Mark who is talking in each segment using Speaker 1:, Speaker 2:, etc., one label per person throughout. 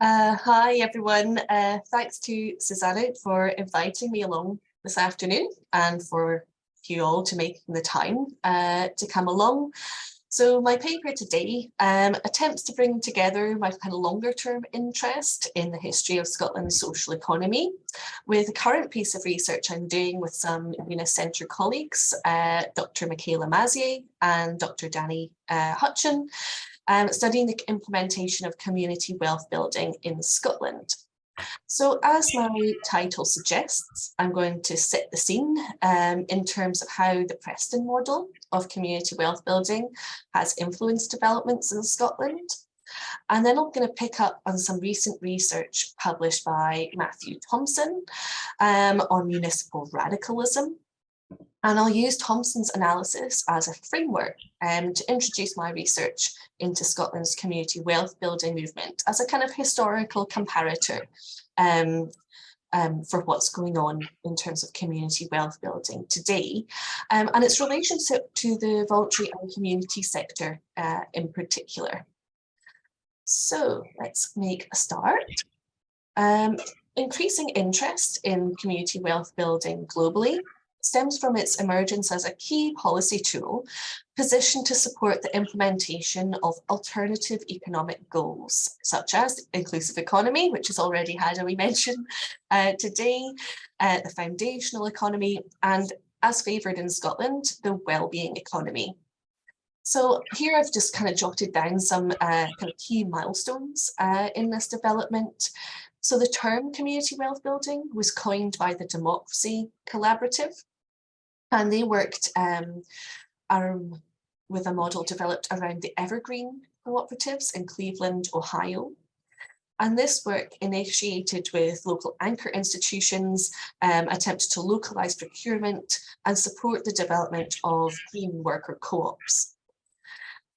Speaker 1: Hi everyone. Thanks to Susanna for inviting me along this afternoon and for you all to making the time to come along. So my paper today attempts to bring together my kind of longer term interest in the history of Scotland's social economy with a current piece of research I'm doing with some Yunus Centre colleagues, Dr Michaela Mazier and Dr Danny Hutchin, studying the implementation of community wealth building in Scotland. So as my title suggests, I'm going to set the scene in terms of how the Preston model of community wealth building has influenced developments in Scotland. And then I'm going to pick up on some recent research published by Matthew Thompson on municipal radicalism. And I'll use Thompson's analysis as a framework to introduce my research into Scotland's community wealth building movement as a kind of historical comparator for what's going on in terms of community wealth building today, and its relationship to the voluntary and community sector in particular. So let's make a start. Increasing interest in community wealth building globally stems from its emergence as a key policy tool positioned to support the implementation of alternative economic goals, such as inclusive economy, which has already had a wee mention today, the foundational economy, and as favoured in Scotland, the wellbeing economy. So here I've just kind of jotted down some kind of key milestones in this development. So the term community wealth building was coined by the Democracy Collaborative, and they worked with a model developed around the Evergreen cooperatives in Cleveland, Ohio. And this work, initiated with local anchor institutions, attempted to localise procurement and support the development of green worker co-ops.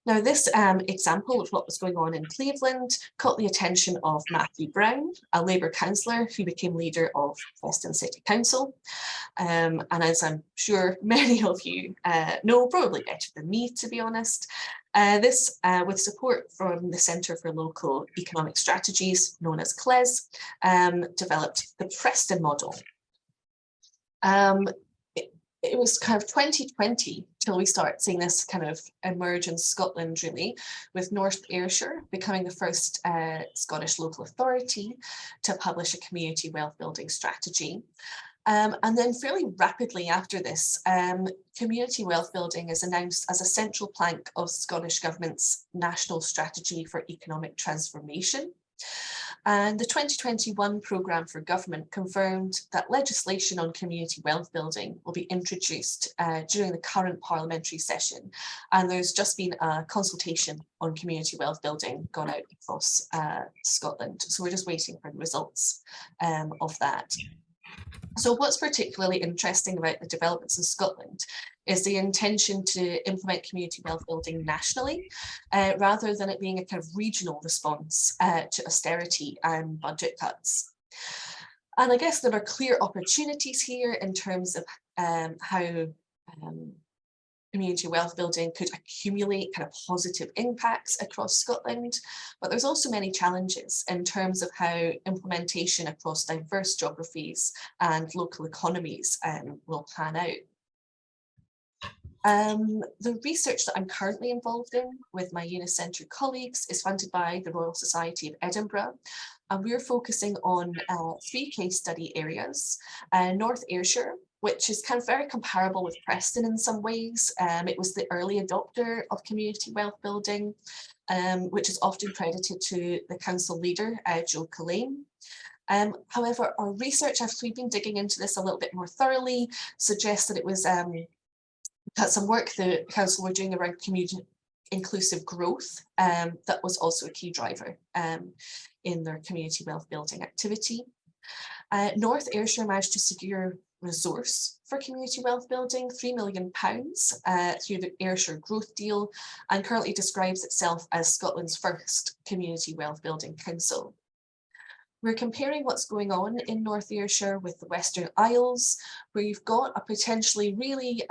Speaker 1: Now, this example of what was going on in Cleveland caught the attention of Matthew Brown, a Labour councillor who became leader of Preston City Council. And as I'm sure many of you know, probably better than me, to be honest, this, with support from the Centre for Local Economic Strategies, known as CLES, developed the Preston Model. It was kind of 2020 till we start seeing this kind of emerge in Scotland, really, with North Ayrshire becoming the first Scottish local authority to publish a community wealth building strategy. And then fairly rapidly after this, community wealth building is announced as a central plank of Scottish Government's National Strategy for Economic Transformation. And the 2021 programme for government confirmed that legislation on community wealth building will be introduced during the current parliamentary session. And there's just been a consultation on community wealth building gone out across Scotland. So we're just waiting for the results of that. So what's particularly interesting about the developments in Scotland is the intention to implement community wealth building nationally, rather than it being a kind of regional response to austerity and budget cuts. And I guess there are clear opportunities here in terms of how community wealth building could accumulate kind of positive impacts across Scotland, but there's also many challenges in terms of how implementation across diverse geographies and local economies will pan out. The research that I'm currently involved in with my Yunus Centre colleagues is funded by the Royal Society of Edinburgh, and we're focusing on 3 case study areas: North Ayrshire, which is kind of very comparable with Preston in some ways. It was the early adopter of community wealth building, which is often credited to the council leader, Joe Cullen. However, our research, after we've been digging into this a little bit more thoroughly, suggests that it was some work the council were doing around community inclusive growth that was also a key driver in their community wealth building activity. North Ayrshire managed to secure resource for community wealth building, £3 million through the Ayrshire Growth Deal, and currently describes itself as Scotland's first community wealth building council. We're comparing what's going on in North Ayrshire with the Western Isles, where you've got a potentially really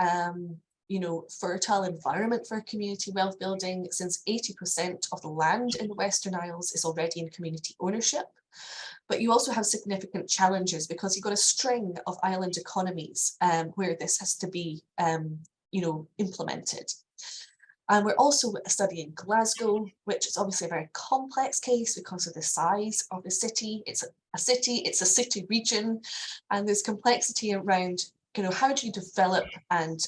Speaker 1: fertile environment for community wealth building, since 80% of the land in the Western Isles is already in community ownership. But you also have significant challenges because you've got a string of island economies where this has to be, implemented. And we're also studying Glasgow, which is obviously a very complex case because of the size of the city. It's a city region, and there's complexity around, how do you develop and,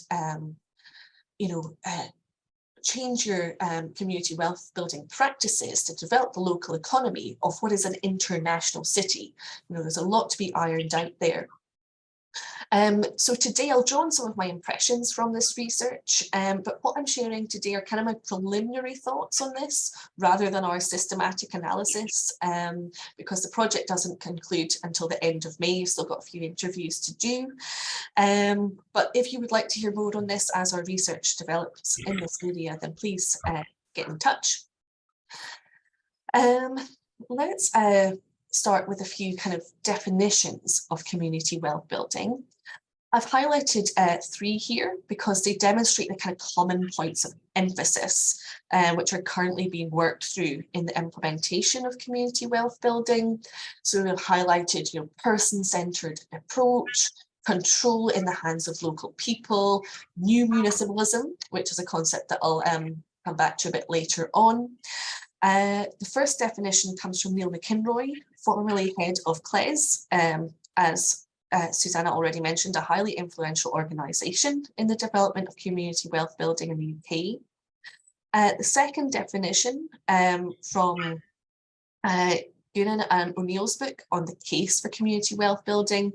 Speaker 1: change your community wealth building practices to develop the local economy of what is an international city. There's a lot to be ironed out there. So today I'll draw on some of my impressions from this research, but what I'm sharing today are kind of my preliminary thoughts on this rather than our systematic analysis, because the project doesn't conclude until the end of May. You've still got a few interviews to do. But if you would like to hear more on this as our research develops in this area, then please get in touch. Let's start with a few kind of definitions of community wealth building. I've highlighted 3 here because they demonstrate the kind of common points of emphasis which are currently being worked through in the implementation of community wealth building. So we've highlighted, person-centered approach, control in the hands of local people, new municipalism, which is a concept that I'll come back to a bit later on. The first definition comes from Neil McInroy, formerly head of CLES, as Susanna already mentioned, a highly influential organisation in the development of community wealth building in the UK. The second definition from Gillian and O'Neill's book on the case for community wealth building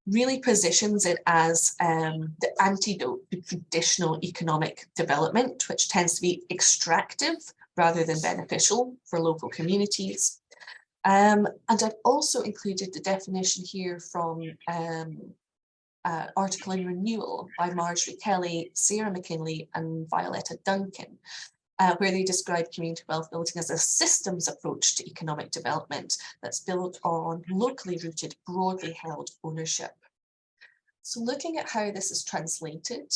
Speaker 1: really positions it as the antidote to traditional economic development, which tends to be extractive rather than beneficial for local communities. And I've also included the definition here from article in Renewal by Marjorie Kelly, Sarah McKinley and Violetta Duncan, where they describe community wealth building as a systems approach to economic development that's built on locally rooted, broadly held ownership. So looking at how this is translated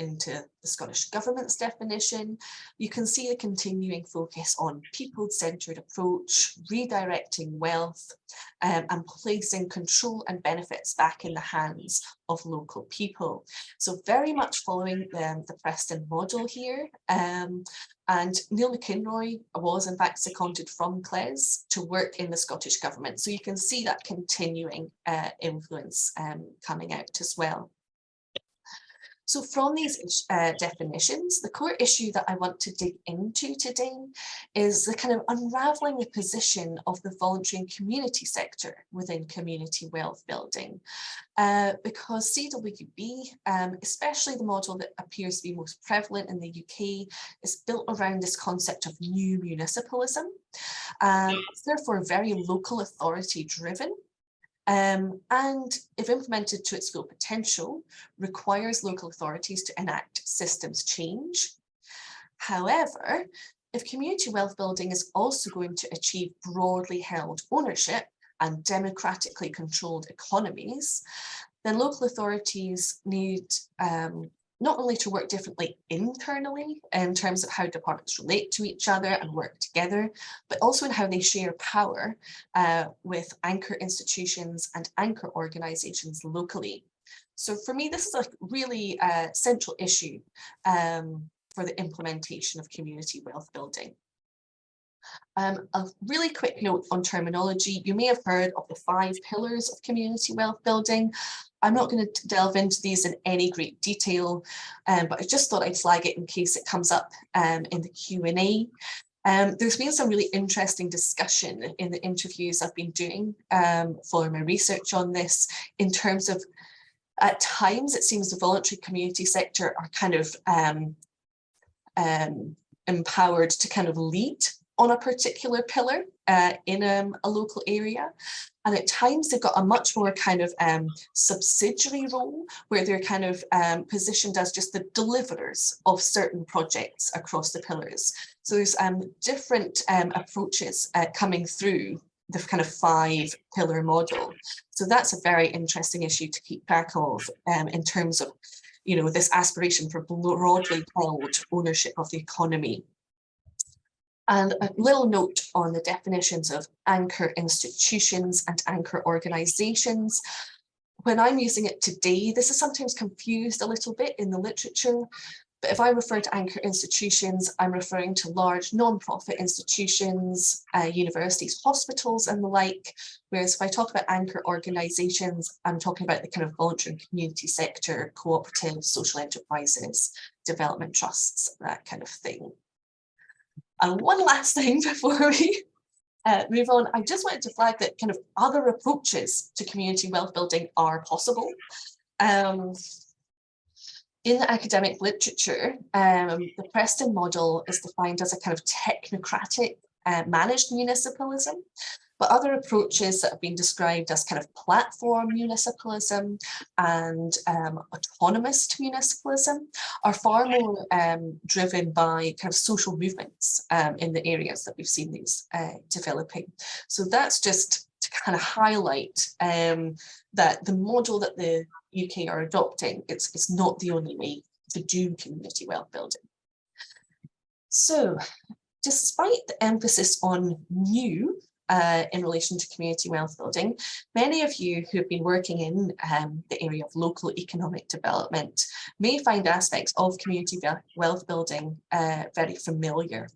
Speaker 1: into the Scottish Government's definition, you can see a continuing focus on people-centred approach, redirecting wealth, and placing control and benefits back in the hands of local people. So very much following the Preston model here. And Neil McInroy was in fact seconded from CLES to work in the Scottish Government. So you can see that continuing influence coming out as well. So from these definitions, the core issue that I want to dig into today is the kind of unravelling the position of the voluntary and community sector within community wealth building. Because CWB, especially the model that appears to be most prevalent in the UK, is built around this concept of new municipalism. It's therefore very local authority driven. And if implemented to its full potential, requires local authorities to enact systems change. However, if community wealth building is also going to achieve broadly held ownership and democratically controlled economies, then local authorities need not only to work differently internally in terms of how departments relate to each other and work together, but also in how they share power with anchor institutions and anchor organisations locally. So for me, this is a really central issue for the implementation of community wealth building. A really quick note on terminology. You may have heard of the 5 pillars of community wealth building. I'm not going to delve into these in any great detail, but I just thought I'd flag it in case it comes up in the Q&A. There's been some really interesting discussion in the interviews I've been doing for my research on this, in terms of, at times it seems the voluntary community sector are kind of empowered to kind of lead on a particular pillar in a local area. And at times they've got a much more kind of subsidiary role, where they're kind of positioned as just the deliverers of certain projects across the pillars. So there's different approaches coming through the kind of 5-pillar model. So that's a very interesting issue to keep track of in terms of this aspiration for broadly held ownership of the economy. And a little note on the definitions of anchor institutions and anchor organisations. When I'm using it today, this is sometimes confused a little bit in the literature, but if I refer to anchor institutions, I'm referring to large non-profit institutions, universities, hospitals and the like, whereas if I talk about anchor organisations, I'm talking about the kind of voluntary community sector, cooperatives, social enterprises, development trusts, that kind of thing. And one last thing before we move on, I just wanted to flag that kind of other approaches to community wealth building are possible. In the academic literature, the Preston model is defined as a kind of technocratic managed municipalism, but other approaches that have been described as kind of platform municipalism and autonomous municipalism are far more driven by kind of social movements in the areas that we've seen these developing. So that's just to kind of highlight that the model that the UK are adopting, it's not the only way to do community wealth building. So despite the emphasis on new in relation to community wealth building, many of you who have been working in the area of local economic development may find aspects of community wealth building very familiar.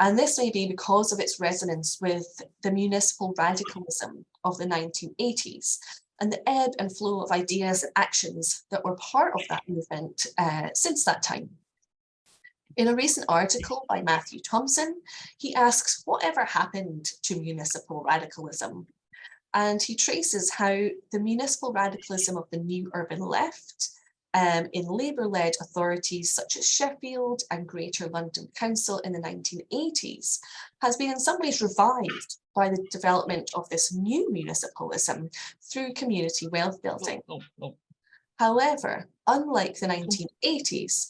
Speaker 1: And this may be because of its resonance with the municipal radicalism of the 1980s and the ebb and flow of ideas and actions that were part of that movement since that time. In a recent article by Matthew Thompson, he asks whatever happened to municipal radicalism, and he traces how the municipal radicalism of the new urban left in Labour-led authorities such as Sheffield and Greater London Council in the 1980s has been in some ways revived by the development of this new municipalism through community wealth building. However, unlike the 1980s,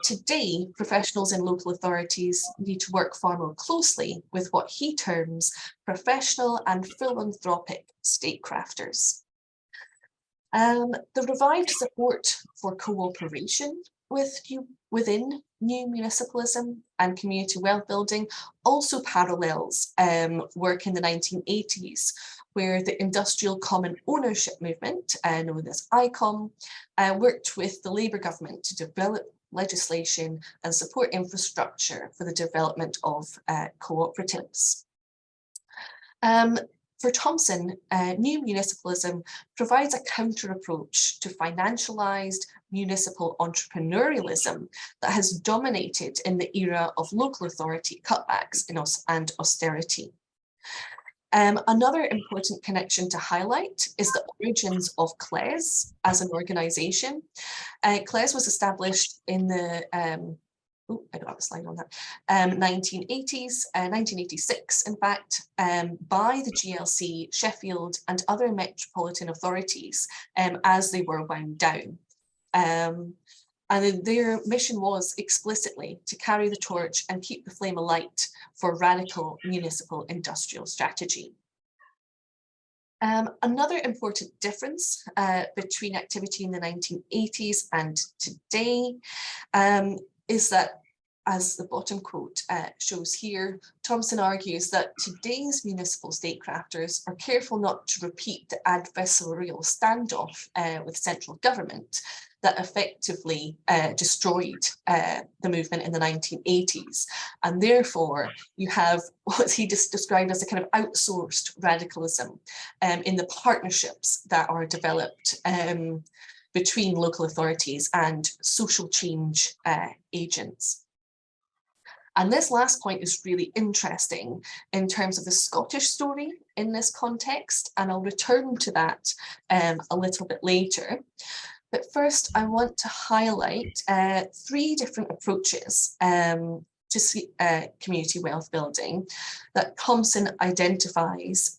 Speaker 1: today professionals in local authorities need to work far more closely with what he terms professional and philanthropic statecrafters. The revived support for cooperation within new municipalism and community wealth building also parallels work in the 1980s, where the Industrial Common Ownership Movement, known as ICOM, worked with the Labour government to develop legislation and support infrastructure for the development of cooperatives. For Thompson, new municipalism provides a counter approach to financialised municipal entrepreneurialism that has dominated in the era of local authority cutbacks and austerity. Another important connection to highlight is the origins of CLES as an organisation. CLES was established in the I don't have a slide on that, 1980s, 1986 in fact, by the GLC, Sheffield and other metropolitan authorities as they were wound down. And their mission was explicitly to carry the torch and keep the flame alight for radical municipal industrial strategy. Another important difference between activity in the 1980s and today is that, as the bottom quote shows here, Thompson argues that today's municipal statecrafters are careful not to repeat the adversarial standoff with central government that effectively destroyed the movement in the 1980s. And therefore, you have what he just described as a kind of outsourced radicalism in the partnerships that are developed between local authorities and social change agents. And this last point is really interesting in terms of the Scottish story in this context, and I'll return to that a little bit later. But first, I want to highlight three different approaches to community wealth building that Thompson identifies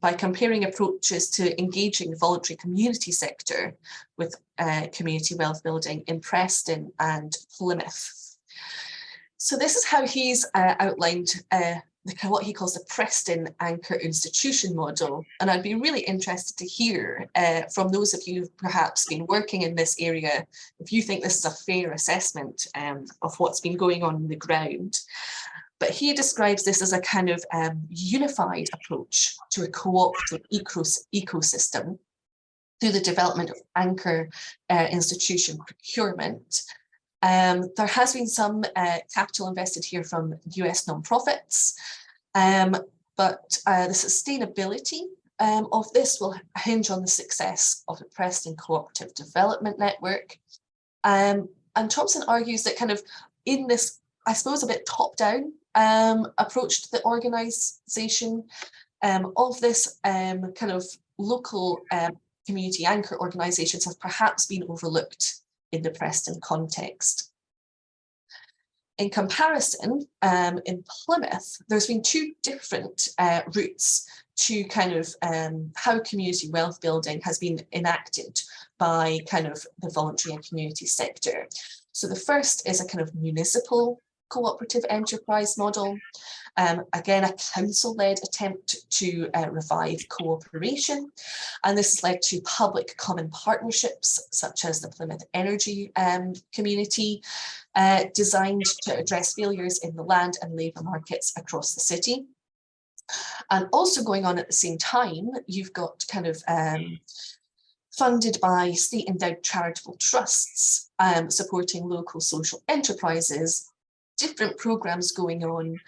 Speaker 1: by comparing approaches to engaging the voluntary community sector with community wealth building in Preston and Plymouth. So this is how he's outlined what he calls the Preston anchor institution model. And I'd be really interested to hear from those of you who've perhaps been working in this area, if you think this is a fair assessment of what's been going on the ground. But he describes this as a kind of unified approach to a cooperative ecosystem through the development of anchor institution procurement. There has been some capital invested here from US nonprofits, but the sustainability of this will hinge on the success of the Preston Cooperative Development Network. And Thompson argues that kind of in this, I suppose, a bit top-down approach to the organisation of this kind of local community anchor organisations have perhaps been overlooked in the Preston context. In comparison, in Plymouth, there's been two different routes to kind of how community wealth building has been enacted by kind of the voluntary and community sector. So the first is a kind of municipal cooperative enterprise model. Again, a council-led attempt to revive cooperation. And this has led to public common partnerships, such as the Plymouth Energy Community, designed to address failures in the land and labour markets across the city. And also going on at the same time, you've got kind of funded by state-endowed charitable trusts, supporting local social enterprises, different programs going on,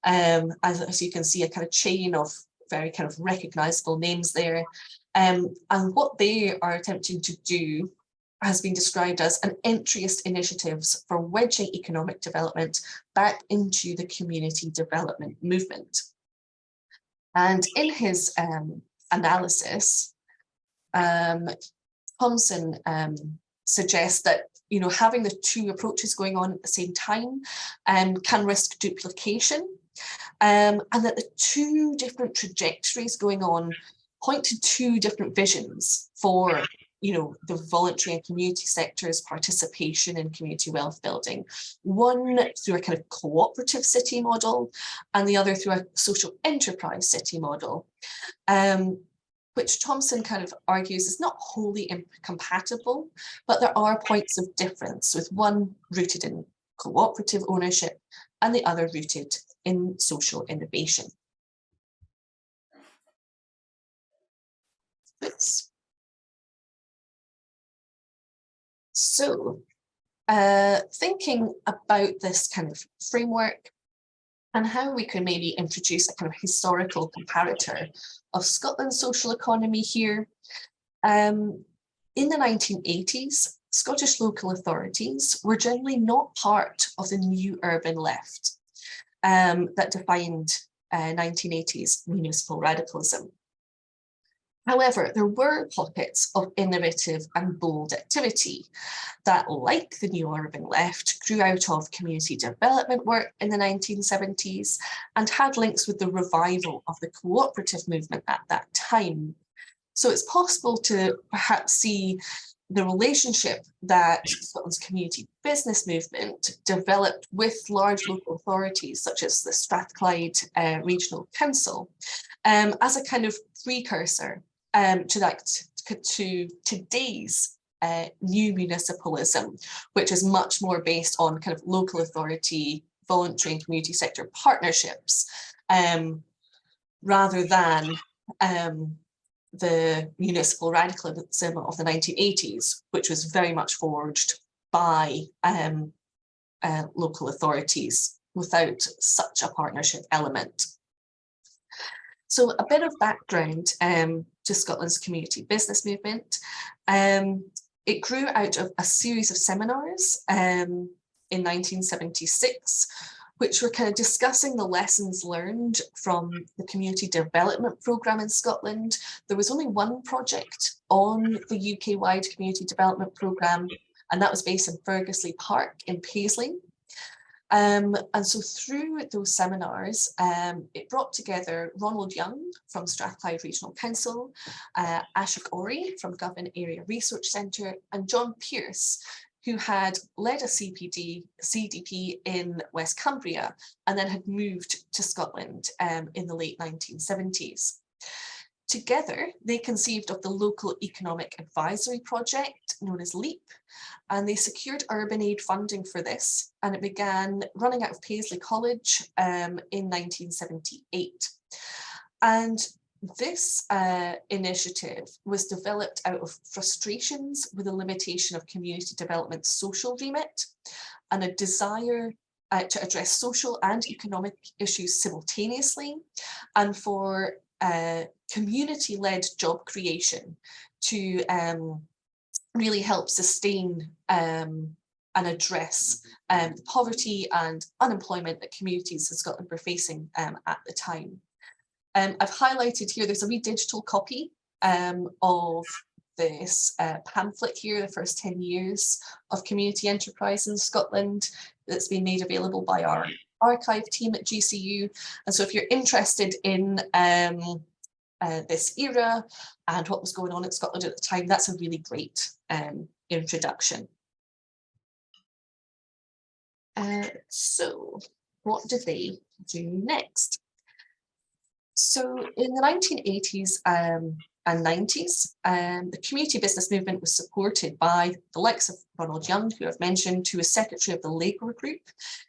Speaker 1: as you can see, a kind of chain of very kind of recognisable names there. And what they are attempting to do has been described as an entryist initiatives for wedging economic development back into the community development movement. And in his analysis, Thompson suggests that having the two approaches going on at the same time can risk duplication, and that the two different trajectories going on point to two different visions for the voluntary and community sector's participation in community wealth building. One through a kind of cooperative city model, and the other through a social enterprise city model, which Thompson kind of argues is not wholly incompatible, but there are points of difference, with one rooted in cooperative ownership and the other rooted in social innovation. Oops. So thinking about this kind of framework and how we can maybe introduce a kind of historical comparator of Scotland's social economy here. In the 1980s, Scottish local authorities were generally not part of the new urban left that defined 1980s municipal radicalism. However, there were pockets of innovative and bold activity that, like the new urban left, grew out of community development work in the 1970s and had links with the revival of the cooperative movement at that time. So it's possible to perhaps see the relationship that Scotland's community business movement developed with large local authorities, such as the Strathclyde Regional Council, as a kind of precursor to today's new municipalism, which is much more based on kind of local authority, voluntary and community sector partnerships, rather than the municipal radicalism of the 1980s, which was very much forged by local authorities without such a partnership element. So a bit of background to Scotland's community business movement. It grew out of a series of seminars in 1976, which were kind of discussing the lessons learned from the community development programme in Scotland. There was only one project on the UK-wide community development programme, and that was based in Fergusley Park in Paisley. And so through those seminars, it brought together Ronald Young from Strathclyde Regional Council, Ashok Ori from Govan Area Research Centre, and John Pearce, who had led a CDP in West Cumbria and then had moved to Scotland in the late 1970s. Together, they conceived of the Local Economic Advisory Project, known as LEAP, and they secured urban aid funding for this, and it began running out of Paisley College in 1978. And this initiative was developed out of frustrations with the limitation of community development's social remit and a desire to address social and economic issues simultaneously, and for community-led job creation to really help sustain and address the poverty and unemployment that communities in Scotland were facing at the time. I've highlighted here, there's a wee digital copy of this pamphlet here, the first 10 years of community enterprise in Scotland, that's been made available by our archive team at GCU. And so if you're interested in this era and what was going on in Scotland at the time, that's a really great introduction. So what did they do next? So in the 1980s and 90s, the community business movement was supported by the likes of Ronald Young, who I've mentioned, who was secretary of the Labour group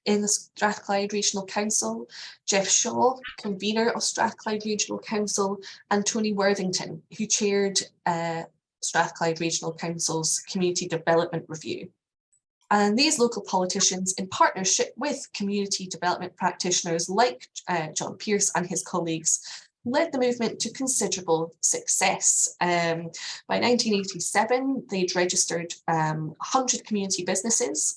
Speaker 1: in the Strathclyde Regional Council, Jeff Shaw, convener of Strathclyde Regional Council, and Tony Worthington, who chaired Strathclyde Regional Council's Community Development Review. And these local politicians, in partnership with community development practitioners like John Pearce and his colleagues, led the movement to considerable success. By 1987, they'd registered 100 community businesses.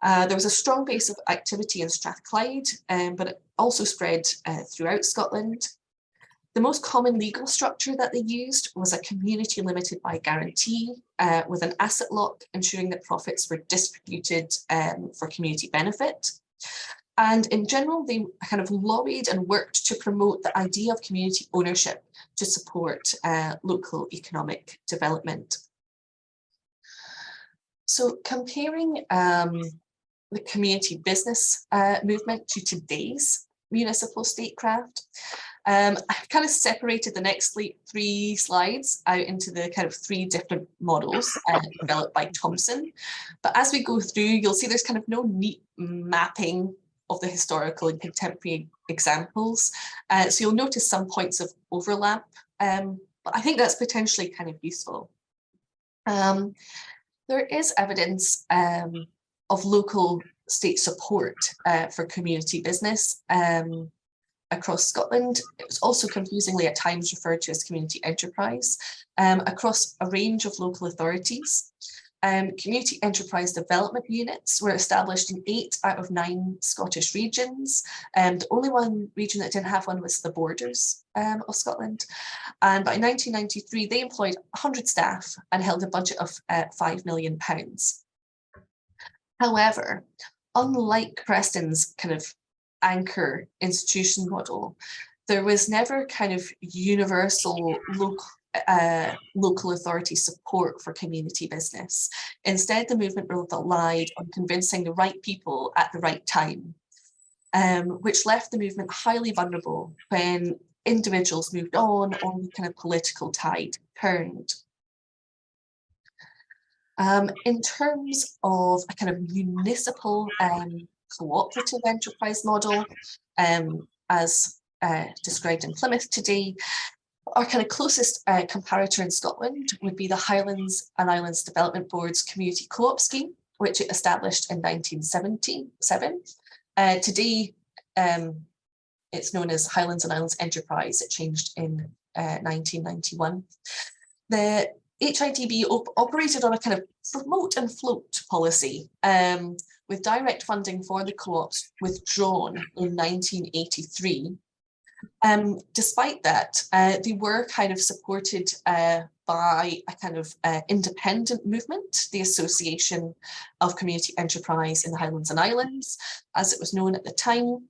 Speaker 1: There was a strong base of activity in Strathclyde, but it also spread throughout Scotland. The most common legal structure that they used was a community limited by guarantee with an asset lock, ensuring that profits were distributed for community benefit. And in general, they kind of lobbied and worked to promote the idea of community ownership to support local economic development. So comparing the community business movement to today's municipal statecraft, I've kind of separated the next three slides out into the kind of three different models developed by Thompson. But as we go through, you'll see there's kind of no neat mapping of the historical and contemporary examples. So you'll notice some points of overlap, but I think that's potentially kind of useful. There is evidence of local state support for community business across Scotland. It was also confusingly at times referred to as community enterprise across a range of local authorities. Community enterprise development units were established in 8 out of 9 Scottish regions. The only one region that didn't have one was the borders of Scotland. And by 1993, they employed 100 staff and held a budget of £5 million. However, unlike Preston's kind of anchor institution model, there was never kind of universal local authority support for community business. Instead, the movement relied on convincing the right people at the right time, which left the movement highly vulnerable when individuals moved on or the kind of political tide turned. In terms of a kind of municipal cooperative enterprise model, as described in Plymouth today, our kind of closest comparator in Scotland would be the Highlands and Islands Development Board's Community Co-op Scheme, which it established in 1977. Today, it's known as Highlands and Islands Enterprise. It changed in 1991. The HIDB operated on a kind of promote and float policy, with direct funding for the co-ops withdrawn in 1983. Despite that, they were kind of supported by a kind of independent movement, the Association of Community Enterprise in the Highlands and Islands, as it was known at the time.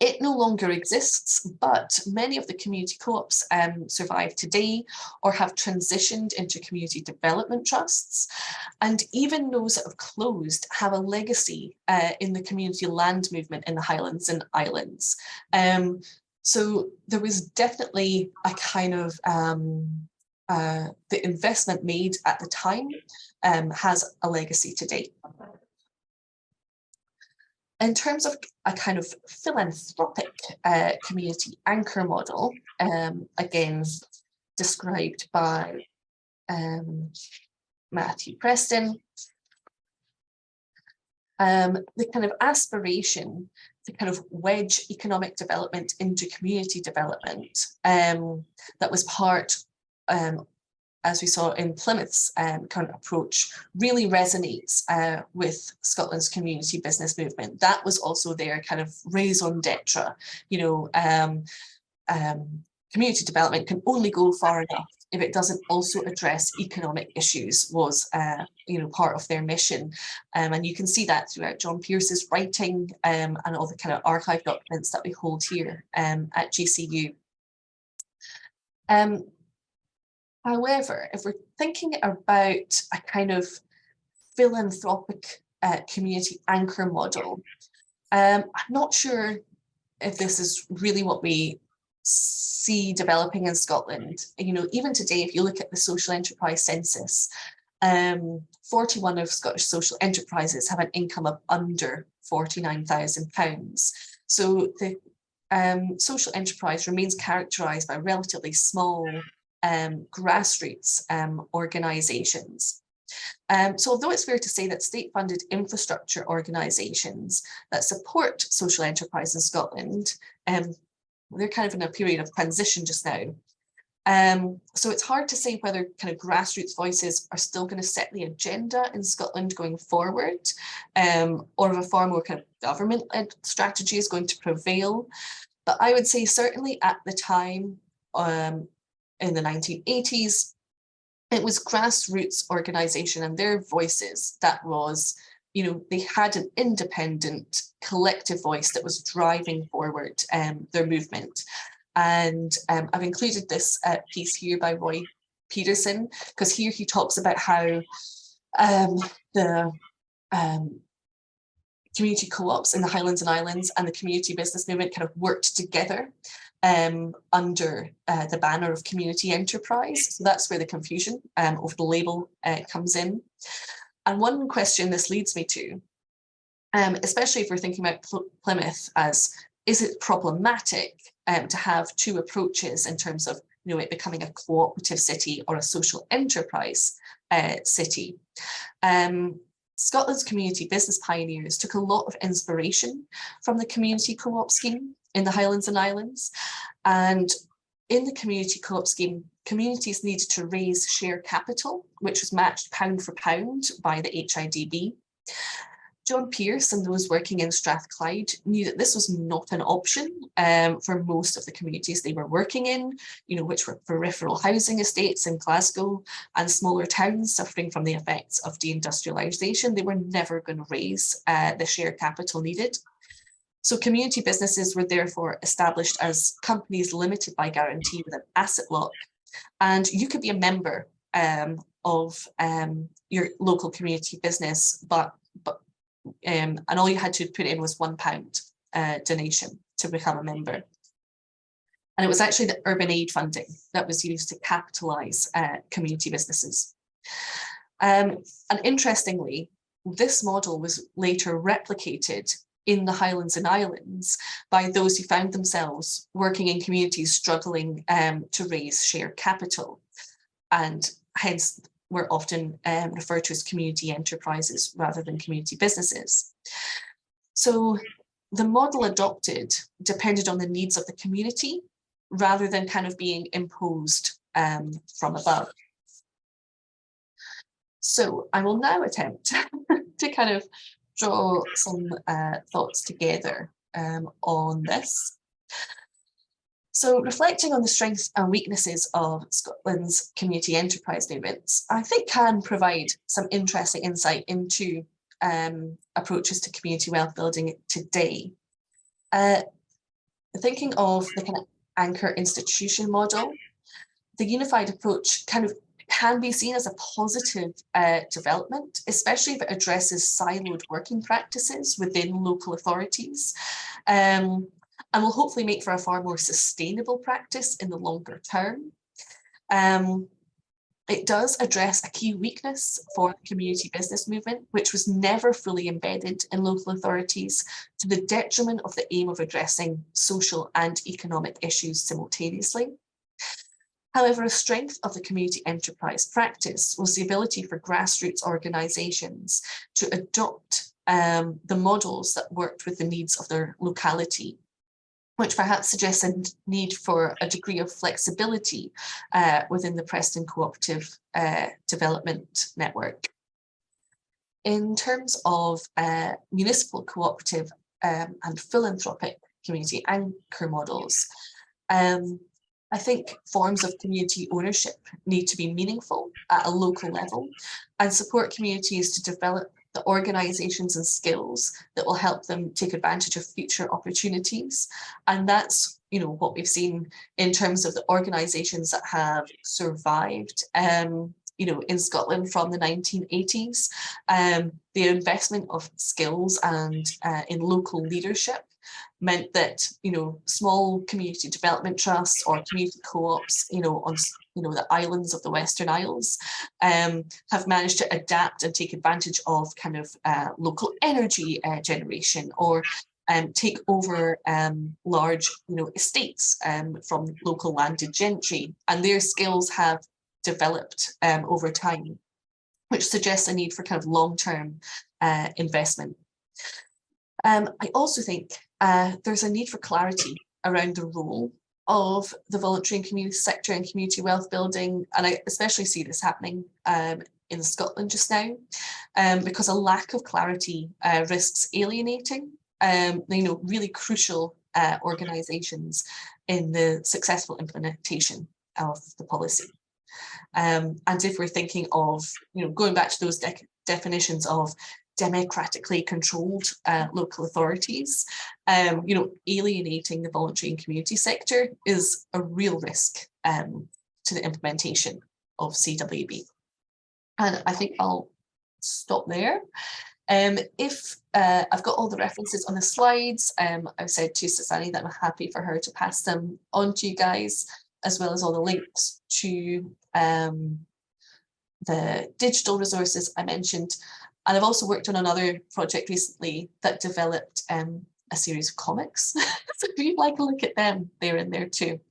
Speaker 1: It no longer exists, but many of the community co-ops survive today or have transitioned into community development trusts. And even those that have closed have a legacy in the community land movement in the Highlands and Islands. So there was definitely a kind of, the investment made at the time has a legacy today. In terms of a kind of philanthropic community anchor model, again, described by Matthew Preston, the kind of aspiration to kind of wedge economic development into community development that was part, as we saw in Plymouth's kind of approach, really resonates with Scotland's community business movement. That was also their kind of raison d'etre. You know, community development can only go far enough if it doesn't also address economic issues, was you know, part of their mission. And you can see that throughout John Pearce's writing and all the kind of archive documents that we hold here at GCU. However, if we're thinking about a kind of philanthropic community anchor model, I'm not sure if this is really what we see developing in Scotland. You know, even today, if you look at the social enterprise census, 41 of Scottish social enterprises have an income of under £49,000. So the social enterprise remains characterised by relatively small grassroots organisations. So although it's fair to say that state-funded infrastructure organisations that support social enterprise in Scotland, they're kind of in a period of transition just now. So it's hard to say whether kind of grassroots voices are still going to set the agenda in Scotland going forward, or if a far more kind of government-led strategy is going to prevail. But I would say certainly at the time, in the 1980s, it was grassroots organisation and their voices that was, you know, they had an independent collective voice that was driving forward their movement. And I've included this piece here by Roy Peterson, because here he talks about how the community co-ops in the Highlands and Islands and the community business movement kind of worked together under the banner of community enterprise. So that's where the confusion of the label comes in. And one question this leads me to, especially if we're thinking about Plymouth as, is it problematic to have two approaches in terms of, you know, it becoming a cooperative city or a social enterprise city? Scotland's community business pioneers took a lot of inspiration from the community co-op scheme in the Highlands and Islands. And in the community co-op scheme, communities needed to raise share capital, which was matched pound for pound by the HIDB. John Pearce and those working in Strathclyde knew that this was not an option for most of the communities they were working in, you know, which were peripheral housing estates in Glasgow and smaller towns suffering from the effects of deindustrialisation. They were never going to raise the share capital needed. So community businesses were therefore established as companies limited by guarantee with an asset lock, and you could be a member of your local community business, and all you had to put in was £1 donation to become a member. And it was actually the urban aid funding that was used to capitalise community businesses. And interestingly, this model was later replicated in the Highlands and Islands by those who found themselves working in communities struggling to raise share capital, and hence were often referred to as community enterprises rather than community businesses. So the model adopted depended on the needs of the community rather than kind of being imposed from above. So I will now attempt to kind of draw some thoughts together on this. So reflecting on the strengths and weaknesses of Scotland's community enterprise movements, I think can provide some interesting insight into approaches to community wealth building today. thinking of the kind of anchor institution model, the unified approach kind of can be seen as a positive development, especially if it addresses siloed working practices within local authorities, and will hopefully make for a far more sustainable practice in the longer term. It does address a key weakness for the community business movement, which was never fully embedded in local authorities, to the detriment of the aim of addressing social and economic issues simultaneously. However, a strength of the community enterprise practice was the ability for grassroots organisations to adopt the models that worked with the needs of their locality, which perhaps suggests a need for a degree of flexibility within the Preston Cooperative Development Network. In terms of municipal cooperative and philanthropic community anchor models, I think forms of community ownership need to be meaningful at a local level and support communities to develop the organisations and skills that will help them take advantage of future opportunities. And that's, you know, what we've seen in terms of the organisations that have survived, you know, in Scotland from the 1980s. The investment of skills and in local leadership meant that, you know, small community development trusts or community co-ops, you know, on the islands of the Western Isles, have managed to adapt and take advantage of kind of local energy generation, or take over large, you know, estates from local landed gentry, and their skills have developed over time, which suggests a need for kind of long-term investment. I also think there's a need for clarity around the role of the voluntary and community sector and community wealth building, and I especially see this happening in Scotland just now, because a lack of clarity risks alienating, you know, really crucial organisations in the successful implementation of the policy. And if we're thinking of, you know, going back to those definitions of democratically controlled local authorities, you know, alienating the voluntary and community sector is a real risk to the implementation of CWB. And I think I'll stop there. If I've got all the references on the slides, I've said to Susani that I'm happy for her to pass them on to you guys, as well as all the links to the digital resources I mentioned. And I've also worked on another project recently that developed a series of comics. So if you'd like to look at them, they're in there too.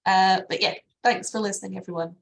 Speaker 1: But yeah, thanks for listening, everyone.